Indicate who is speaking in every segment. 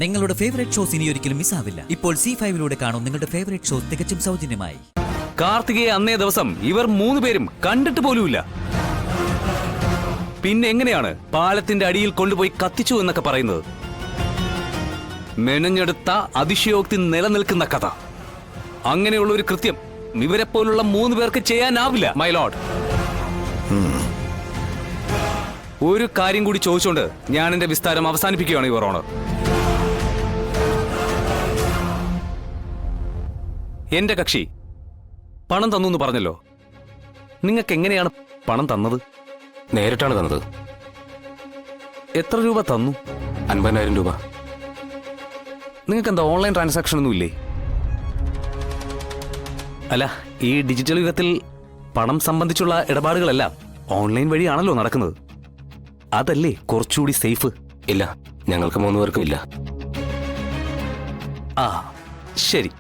Speaker 1: നിങ്ങളുടെ favourite shows ഇനി ഒരിക്കലും മിസ്സാവില്ല. ഇപ്പോൾ C5 കാണും നിങ്ങളുടെ ഫേവറേറ്റ് ഷോസ് തികച്ചും സൗജന്യമായി.
Speaker 2: കാർത്തികയെ അന്നേ ദിവസം ഇവർ 3 പേരും കണ്ടിട്ട് പോലുമില്ല. പിന്നെ എങ്ങനെയാണ് പാലത്തിന്റെ അടിയിൽ കൊണ്ടുപോയി കത്തിച്ചു എന്നൊക്കെ പറയുന്നത്? മെനഞ്ഞെടുത്ത അതിശയോക്തി നിലനിൽക്കുന്ന കഥ. അങ്ങനെയുള്ള ഒരു കൃത്യം ഇവരെ പോലുള്ള 3 പേർക്ക് ചെയ്യാനാവില്ല മൈ ലോർഡ്. ഒരു കാര്യം കൂടി ചോദിച്ചുകൊണ്ട് ഞാൻ എന്റെ വിസ്താരം അവസാനിപ്പിക്കുകയാണ് യുവർ ഓണർ. എന്റെ കക്ഷി പണം തന്നു എന്ന് പറഞ്ഞല്ലോ. നിങ്ങൾക്ക് എങ്ങനെയാണ് പണം തന്നത്?
Speaker 3: നേരിട്ടാണ് തന്നത്.
Speaker 2: എത്ര രൂപ തന്നു?
Speaker 3: 50,000 രൂപ.
Speaker 2: നിങ്ങൾക്ക് എന്താ ഓൺലൈൻ ട്രാൻസാക്ഷൻ ഒന്നും ഇല്ലേ? അല്ല, ഈ ഡിജിറ്റൽ യുഗത്തിൽ പണം സംബന്ധിച്ചുള്ള ഇടപാടുകളെല്ലാം ഓൺലൈൻ വഴിയാണല്ലോ നടക്കുന്നത്. അതല്ലേ കുറച്ചുകൂടി സേഫ്?
Speaker 3: ഇല്ല, ഞങ്ങൾക്ക് 3 പേർക്കും ഇല്ല.
Speaker 2: ആ ശരി,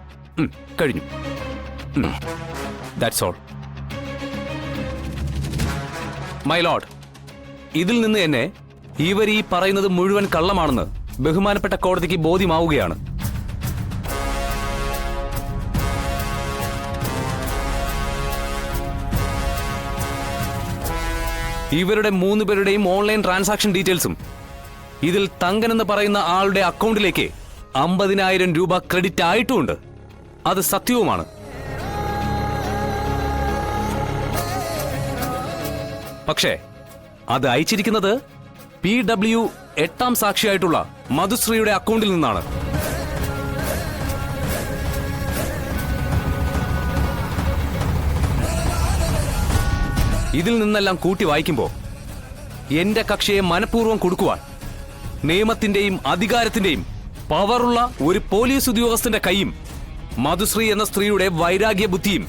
Speaker 2: കഴിഞ്ഞു. That's all my Lord. ഇതിൽ നിന്ന് എന്നെ ഇവർ ഈ പറയുന്നത് മുഴുവൻ കള്ളമാണെന്ന് ബഹുമാനപ്പെട്ട കോടതിക്ക് ബോധ്യമാവുകയാണ്. ഇവരുടെ 3 പേരുടെയും ഓൺലൈൻ ട്രാൻസാക്ഷൻ ഡീറ്റെയിൽസും ഇതിൽ തങ്കൻ എന്ന് പറയുന്ന ആളുടെ അക്കൗണ്ടിലേക്ക് 50,000 രൂപ ക്രെഡിറ്റ് ആയിട്ടുമുണ്ട്. അത് സത്യവുമാണ്. പക്ഷേ അത് അയച്ചിരിക്കുന്നത് PW 8ാം സാക്ഷിയായിട്ടുള്ള മധുശ്രീയുടെ അക്കൗണ്ടിൽ നിന്നാണ്. ഇതിൽ നിന്നെല്ലാം കൂട്ടി വായിക്കുമ്പോൾ എന്റെ കക്ഷിയെ മനഃപൂർവ്വം കൊടുക്കുവാൻ നിയമത്തിന്റെയും അധികാരത്തിന്റെയും പവറുള്ള ഒരു പോലീസ് ഉദ്യോഗസ്ഥന്റെ കൈയും മധുശ്രീ എന്ന സ്ത്രീയുടെ വൈരാഗ്യ ബുദ്ധിയും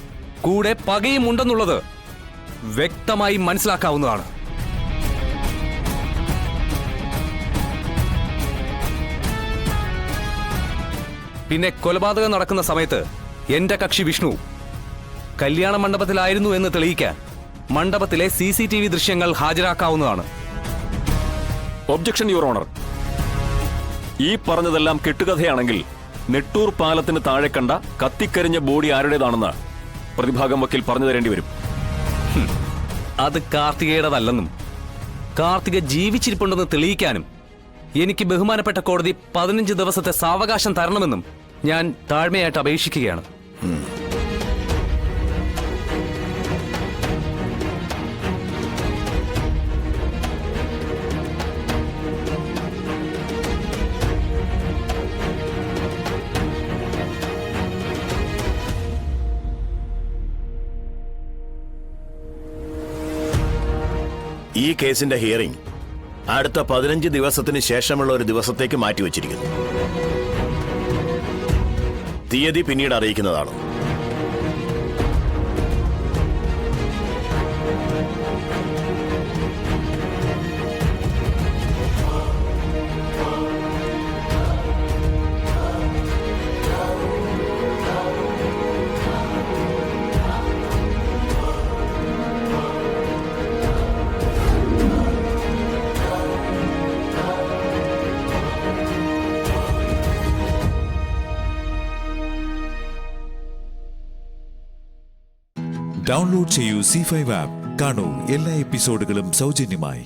Speaker 2: കൂടെ പകയും ഉണ്ടെന്നുള്ളത് വ്യക്തമായി മനസ്സിലാക്കാവുന്നതാണ്. പിന്നെ കൊലപാതകം നടക്കുന്ന സമയത്ത് എന്റെ കക്ഷി വിഷ്ണു കല്യാണ മണ്ഡപത്തിലായിരുന്നു എന്ന് തെളിയിക്കാൻ മണ്ഡപത്തിലെ CCTV ദൃശ്യങ്ങൾ ഹാജരാക്കാവുന്നതാണ്.
Speaker 4: Objection your honour. ഈ പറഞ്ഞതെല്ലാം കെട്ടുകഥയാണെങ്കിൽ നെട്ടൂർ പാലത്തിന് താഴെ കണ്ട കത്തിക്കരിഞ്ഞ ബോഡി ആരുടേതാണെന്ന് പ്രതിഭാഗം വക്കീൽ പറഞ്ഞു തരേണ്ടി വരും.
Speaker 2: അത് കാർത്തികയുടേതല്ലെന്നും കാർത്തിക ജീവിച്ചിരിപ്പുണ്ടെന്ന് തെളിയിക്കാനും എനിക്ക് ബഹുമാനപ്പെട്ട കോടതി 15 ദിവസത്തെ സാവകാശം തരണമെന്നും ഞാൻ താഴ്മയായിട്ട് അപേക്ഷിക്കുകയാണ്.
Speaker 5: ഈ കേസിന്റെ ഹിയറിംഗ് അടുത്ത 15 ദിവസത്തിന് ശേഷമുള്ള ഒരു ദിവസത്തേക്ക് മാറ്റിവെച്ചിരിക്കുന്നു. തീയതി പിന്നീട് അറിയിക്കുന്നതാണ്.
Speaker 6: ഡൗൺലോഡ് ചെയ്യൂ C5 ആപ്പ്. കാണൂ എല്ലാ എപ്പിസോഡുകളും സൗജന്യമായി.